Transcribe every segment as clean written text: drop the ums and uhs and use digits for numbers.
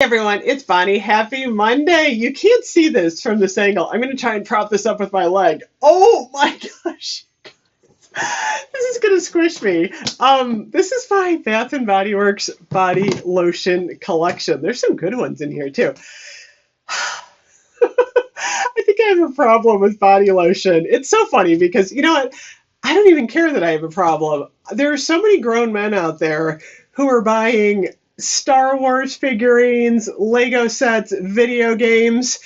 Everyone, it's Bonnie. Happy Monday. You can't see this from this angle. I'm going to try and prop this up with my leg. Oh my gosh. This is going to squish me. This is my Bath and Body Works body lotion collection. There's some good ones in here too. I think I have a problem with body lotion. It's so funny because, you know what? I don't even care that I have a problem. There are so many grown men out there who are buying Star Wars figurines, Lego sets, video games.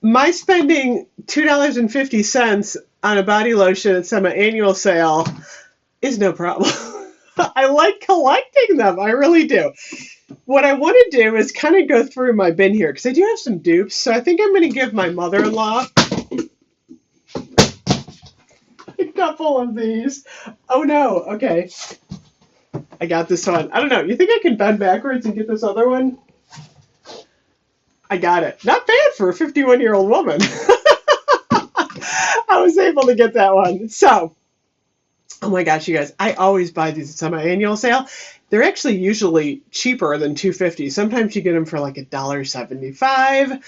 My spending $2.50 on a body lotion at semi-annual sale is no problem. I like collecting them. I really do. What I want to do is kind of go through my bin here because I do have some dupes. So I think I'm going to give my mother-in-law a couple of these. Oh no. Okay. I got this one. I don't know. You think I can bend backwards and get this other one? I got it. Not bad for a 51-year-old woman. I was able to get that one. So, oh my gosh, you guys, I always buy these at semi-annual sale. They're actually usually cheaper than $2.50. Sometimes you get them for like $1.75,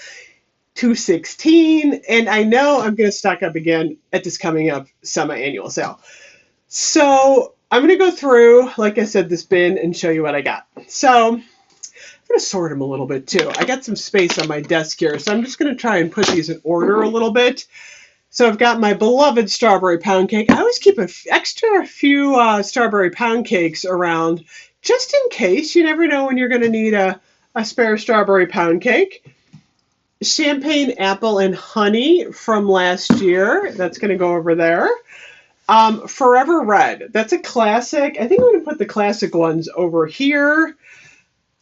$2.16, and I know I'm going to stock up again at this coming up semi-annual sale. So I'm going to go through, like I said, this bin and show you what I got. So I'm going to sort them a little bit too. I got some space on my desk here, so I'm just going to try and put these in order a little bit. So I've got my beloved strawberry pound cake. I always keep an extra few strawberry pound cakes around just in case. You never know when you're going to need a spare strawberry pound cake. Champagne apple and honey from last year. That's going to go over there. Forever Red. That's a classic. I think I'm going to put the classic ones over here.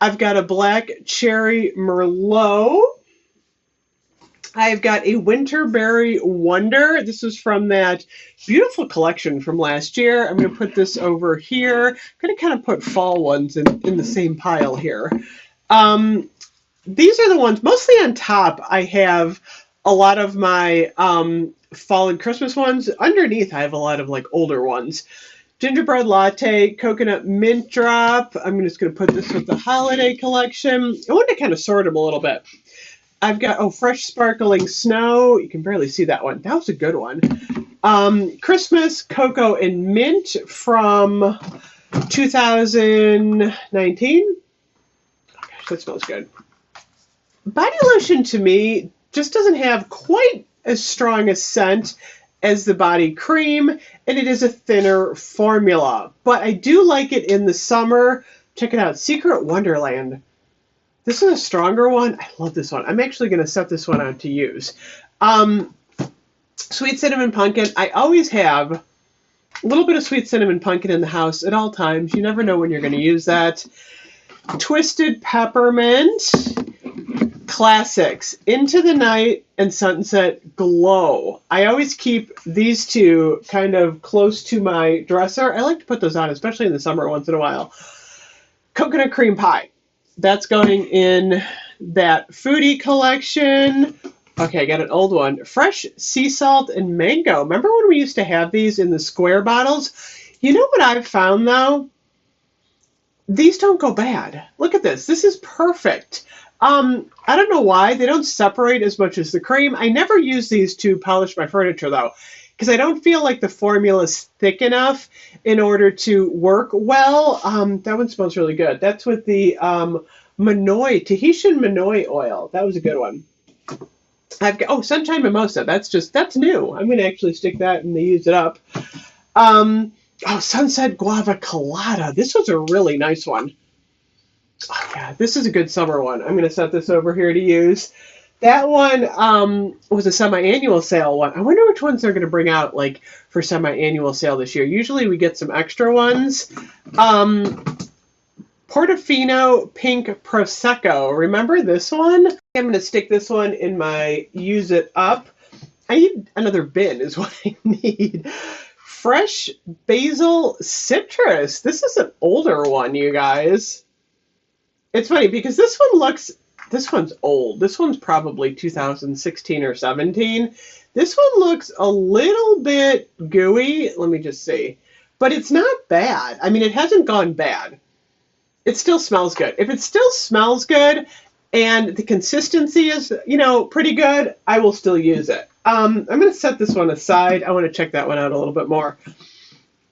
I've got a black cherry Merlot. I've got a Winterberry Wonder. This was from that beautiful collection from last year. I'm going to put this over here. I'm going to kind of put fall ones in the same pile here. These are the ones, mostly on top, I have a lot of my fall and Christmas ones. Underneath, I have a lot of like older ones. Gingerbread Latte, Coconut Mint Drop. I'm just going to put this with the holiday collection. I want to kind of sort them a little bit. I've got, Fresh Sparkling Snow. You can barely see that one. That was a good one. Christmas, Cocoa and Mint from 2019. Oh gosh, that smells good. Body lotion to me just doesn't have quite as strong a scent as the body cream, and it is a thinner formula. But I do like it in the summer. Check it out, Secret Wonderland. This is a stronger one. I love this one. I'm actually going to set this one out to use. Sweet Cinnamon Pumpkin. I always have a little bit of Sweet Cinnamon Pumpkin in the house at all times. You never know when you're going to use that. Twisted Peppermint. Classics, Into the Night and Sunset Glow. I always keep these two kind of close to my dresser. I like to put those on, especially in the summer once in a while. Coconut Cream Pie. That's going in that foodie collection. Okay, I got an old one. Fresh Sea Salt and Mango. Remember when we used to have these in the square bottles? You know what I've found though? These don't go bad. Look at this. This is perfect. I don't know why they don't separate as much as the cream. I never use these to polish my furniture though, because I don't feel like the formula is thick enough in order to work well. That one smells really good. That's with the Manoi, Tahitian Manoi oil. That was a good one. I've got, Sunshine Mimosa. That's new. I'm going to actually stick that and use it up. Sunset Guava Colada. This was a really nice one. Oh, yeah, this is a good summer one. I'm going to set this over here to use. That one was a semi-annual sale one. I wonder which ones they're going to bring out like for semi-annual sale this year. Usually we get some extra ones. Portofino Pink Prosecco. Remember this one? I'm going to stick this one in my use it up. I need another bin is what I need. Fresh Basil Citrus. This is an older one, you guys. It's funny because this one's old. This one's probably 2016 or 17. This one looks a little bit gooey. Let me just see. But it's not bad. I mean, it hasn't gone bad. It still smells good. If it still smells good and the consistency is, you know, pretty good, I will still use it. I'm going to set this one aside. I want to check that one out a little bit more.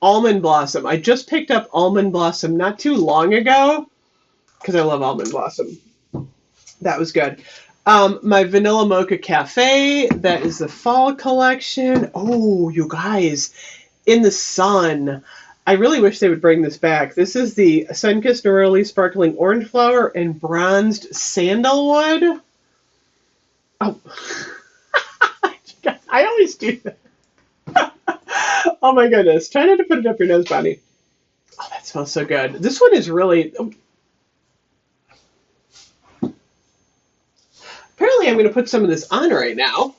Almond Blossom. I just picked up Almond Blossom not too long ago because I love Almond Blossom. That was good. My Vanilla Mocha Cafe. That is the fall collection. Oh, you guys. In the Sun. I really wish they would bring this back. This is the Sunkissed Neroli Sparkling Orange Flower and Bronzed Sandalwood. Oh. I always do that. Oh my goodness. Try not to put it up your nose, Bonnie. Oh, that smells so good. This one is really... Apparently I'm going to put some of this on right now.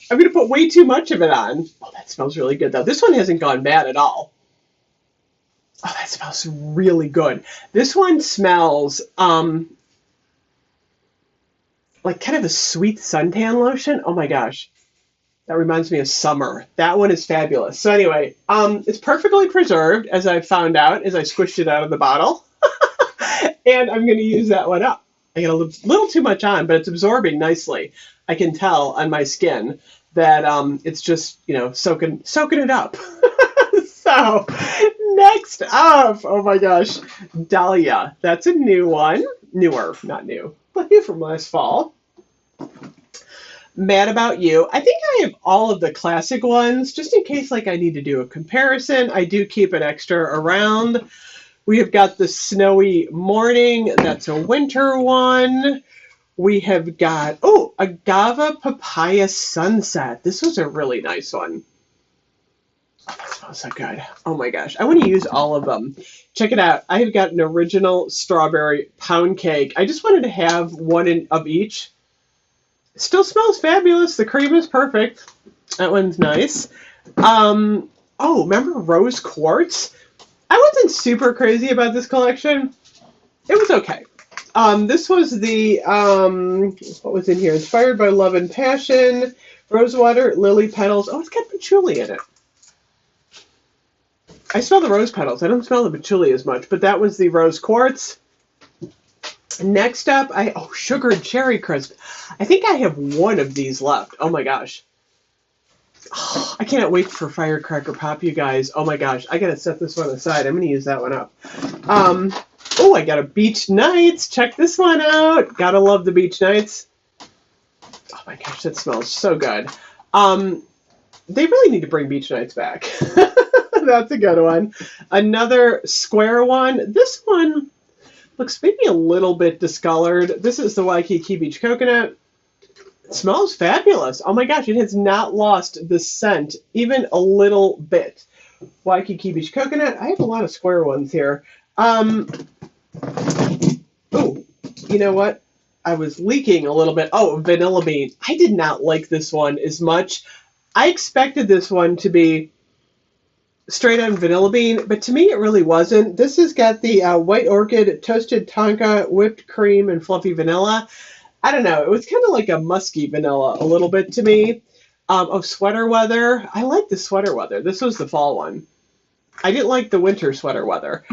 I'm going to put way too much of it on. Oh, that smells really good, though. This one hasn't gone bad at all. Oh, that smells really good. This one smells like kind of a sweet suntan lotion. Oh my gosh. That reminds me of summer. That one is fabulous. So anyway, it's perfectly preserved, as I found out as I squished it out of the bottle. And I'm going to use that one up. I got a little too much on, but it's absorbing nicely. I can tell on my skin that it's just, you know, soaking it up. So next up, oh my gosh, Dahlia. That's a new one. Newer, not new, but new from last fall. Mad About You. I think I have all of the classic ones, just in case like I need to do a comparison. I do keep an extra around. We have got the Snowy Morning. That's a winter one. We have got, oh, a Guava Papaya Sunset. This was a really nice one. Oh, that smells so good. Oh my gosh. I want to use all of them. Check it out. I have got an original strawberry pound cake. I just wanted to have one of each. Still smells fabulous. The cream is perfect. That one's nice. Oh, remember Rose Quartz? I wasn't super crazy about this collection. It was okay. This was the, what was in here? Inspired by Love and Passion, Rosewater, Lily Petals. Oh, it's got patchouli in it. I smell the rose petals. I don't smell the patchouli as much, but that was the Rose Quartz. Next up, Sugared Cherry Crisp. I think I have one of these left. Oh my gosh. Oh, I can't wait for Firecracker Pop, you guys. Oh my gosh. I gotta set this one aside. I'm gonna use that one up. Oh, I got a Beach Nights. Check this one out. Gotta love the Beach Nights. Oh my gosh, that smells so good. They really need to bring Beach Nights back. That's a good one. Another square one. This one looks maybe a little bit discolored. This is the Waikiki Beach Coconut. It smells fabulous. Oh my gosh, it has not lost the scent even a little bit. Waikiki Beach Coconut. I have a lot of square ones here. Oh, you know what? I was leaking a little bit. Oh, Vanilla Bean. I did not like this one as much. I expected this one to be straight on Vanilla Bean, but to me it really wasn't. This has got the White Orchid, Toasted Tonka, Whipped Cream, and Fluffy Vanilla. I don't know. It was kind of like a musky vanilla a little bit to me. Sweater Weather. I like the Sweater Weather. This was the fall one. I didn't like the winter Sweater Weather.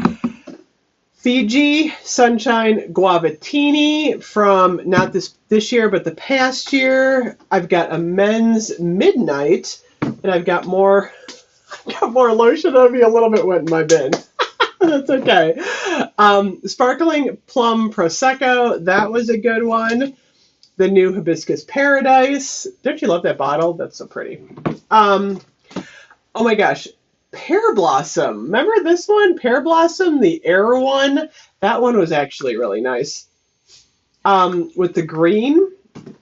Fiji Sunshine Guavatini from not this year, but the past year. I've got a Men's Midnight, and I've got more lotion. I'll be a little bit wet in my bin. That's okay. Sparkling Plum Prosecco. That was a good one. The new Hibiscus Paradise. Don't you love that bottle? That's so pretty. Oh my gosh. Pear Blossom. Remember this one? Pear Blossom, the Air one. That one was actually really nice. With the green.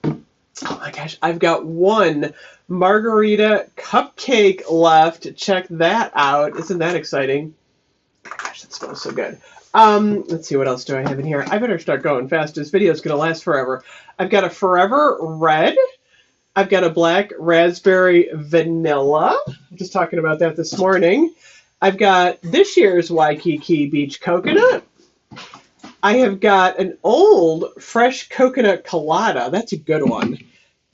Oh my gosh. I've got one margarita cupcake left. Check that out. Isn't that exciting? Oh my gosh, that smells so good. Let's see, what else do I have in here? I better start going fast. This video is going to last forever. I've got a Forever Red. I've got a Black Raspberry Vanilla. I'm just talking about that this morning. I've got this year's Waikiki Beach Coconut. I have got an old Fresh Coconut Colada. That's a good one.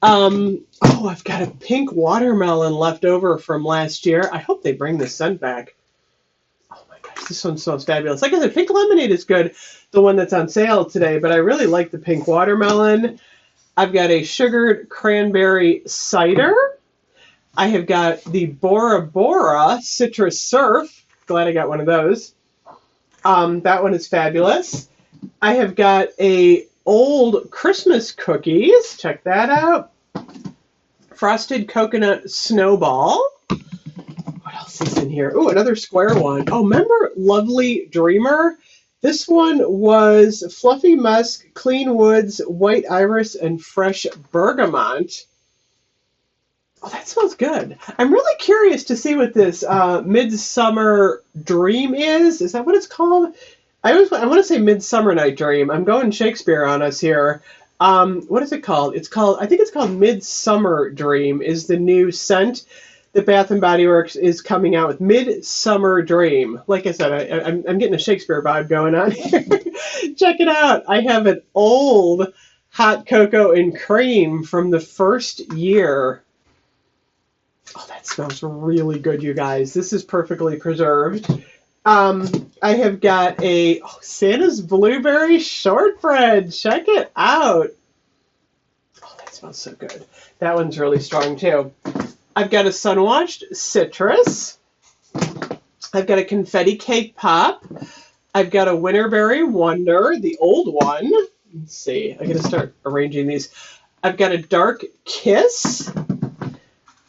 I've got a pink watermelon left over from last year. I hope they bring the scent back. Oh my gosh, This one smells fabulous. Like I said, pink lemonade is good, the one that's on sale today, but I really like the pink watermelon. I've got a sugared cranberry cider. I have got the Bora Bora Citrus Surf. Glad I got one of those. That one is fabulous. I have got a old Christmas cookies. Check that out. Frosted coconut snowball. What else is in here? Oh, another square one. Oh, remember Lovely Dreamer? This one was Fluffy Musk, Clean Woods, White Iris, and Fresh Bergamot. Oh, that smells good. I'm really curious to see what this Midsummer Dream is. Is that what it's called? I want to say Midsummer Night Dream. I'm going Shakespeare on us here. What is it called? I think it's called Midsummer Dream is the new scent that Bath & Body Works is coming out with. Midsummer Dream. Like I said, I'm getting a Shakespeare vibe going on here. Check it out. I have an old hot cocoa and cream from the first year. Oh, that smells really good, you guys. This is perfectly preserved. I have got a Santa's Blueberry Shortbread. Check it out. Oh, that smells so good. That one's really strong, too. I've got a Sun-Washed Citrus. I've got a Confetti Cake Pop. I've got a Winterberry Wonder, the old one. Let's see. I got to start arranging these. I've got a Dark Kiss.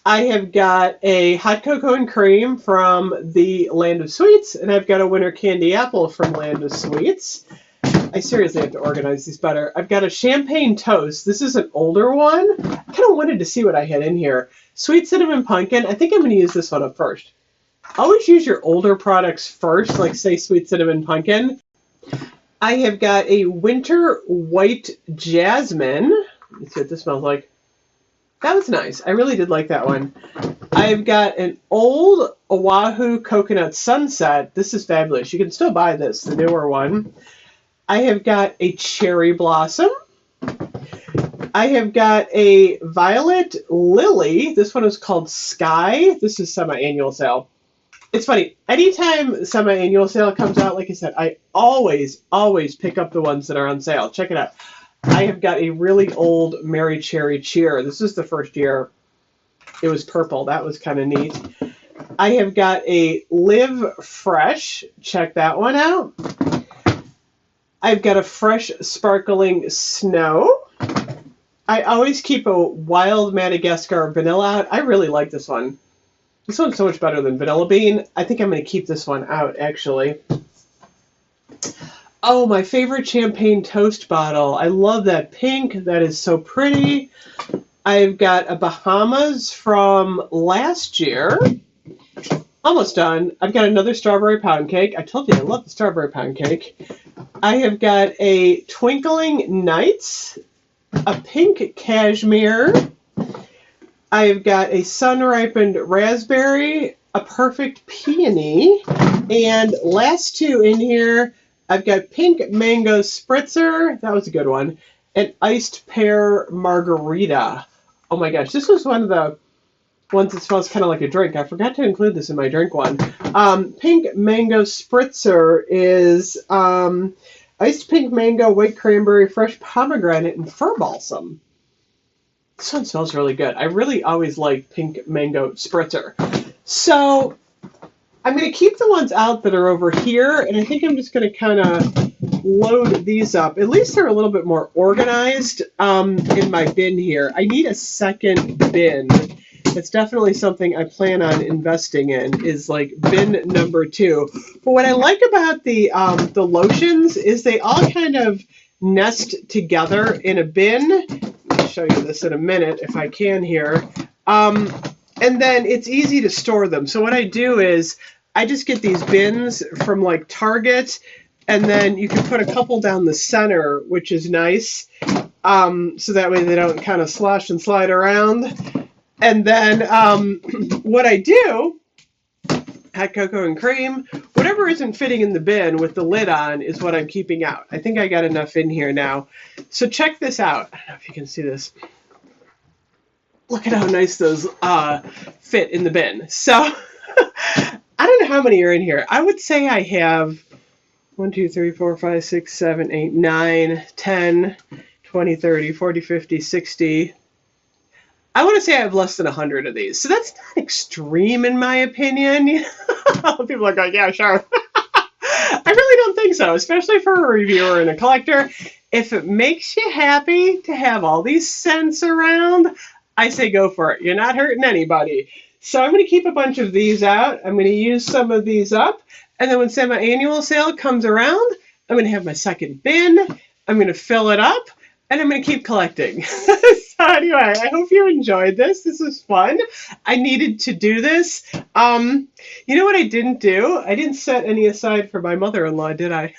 I have got a hot cocoa and cream from the Land of Sweets, and I've got a winter candy apple from Land of Sweets. I seriously have to organize these better. I've got a champagne toast. This is an older one. I kind of wanted to see what I had in here. Sweet cinnamon pumpkin. I think I'm going to use this one up first. Always use your older products first, like say sweet cinnamon pumpkin. I have got a winter white jasmine. Let's see what this smells like. That was nice. I really did like that one. I've got an old Oahu coconut sunset. This is fabulous. You can still buy this, the newer one. I have got a cherry blossom. I have got a violet lily. This one is called Sky. This is semi-annual sale. It's funny. Anytime semi-annual sale comes out, like I said, I always pick up the ones that are on sale. Check it out. I have got a really old Mary Cherry Cheer. This is the first year. It was purple. That was kind of neat. I have got a Live Fresh. Check that one out. I've got a Fresh Sparkling Snow. I always keep a Wild Madagascar Vanilla out. I really like this one. This one's so much better than Vanilla Bean. I think I'm going to keep this one out, actually. Oh, my favorite champagne toast bottle. I love that pink. That is so pretty. I've got a Bahamas from last year. Almost done. I've got another strawberry pound cake. I told you I love the strawberry pound cake. I have got a Twinkling Nights, a pink cashmere. I've got a sun-ripened raspberry, a perfect peony, and last two in here, I've got pink mango spritzer. That was a good one. And iced pear margarita. Oh my gosh, this was one of the ones that smells kind of like a drink. I forgot to include this in my drink one. Pink mango spritzer is iced pink mango, white cranberry, fresh pomegranate, and fir balsam. This one smells really good. I really always like pink mango spritzer. So I'm going to keep the ones out that are over here, and I think I'm just going to kind of load these up. At least they're a little bit more organized in my bin here. I need a second bin. It's definitely something I plan on investing in, is like bin number 2. But what I like about the lotions is they all kind of nest together in a bin. I'll show you this in a minute if I can here. And then it's easy to store them. So what I do is I just get these bins from like Target, and then you can put a couple down the center, which is nice. So that way they don't kind of slosh and slide around. And then what I do, hot cocoa and cream, whatever isn't fitting in the bin with the lid on is what I'm keeping out. I think I got enough in here now. So check this out. I don't know if you can see this. Look at how nice those fit in the bin. So I don't know how many are in here. I would say I have 1, 2, 3, 4, 5, 6, 7, 8, 9, 10, 20, 30, 40, 50, 60. I want to say I have less than 100 of these. So that's not extreme in my opinion. People are going, yeah, sure. I really don't think so, especially for a reviewer and a collector. If it makes you happy to have all these scents around, I say go for it. You're not hurting anybody. So I'm going to keep a bunch of these out. I'm going to use some of these up. And then when semi-annual sale comes around, I'm going to have my second bin. I'm going to fill it up. And I'm going to keep collecting. So anyway, I hope you enjoyed this. This was fun. I needed to do this. You know what I didn't do? I didn't set any aside for my mother-in-law, did I?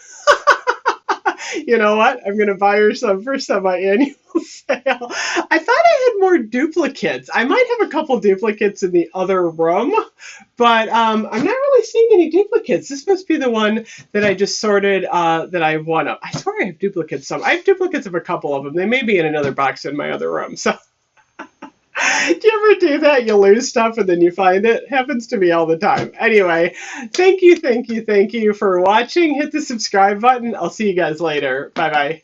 You know what? I'm going to buy her some for semi-annual sale. I thought I had more duplicates. I might have a couple duplicates in the other room, but I'm not really seeing any duplicates. This must be the one that I just sorted that I have one of. I swear I have duplicates. I have duplicates of a couple of them. They may be in another box in my other room. So do you ever do that? You lose stuff and then you find it? Happens to me all the time. Anyway, thank you for watching. Hit the subscribe button. I'll see you guys later. Bye-bye.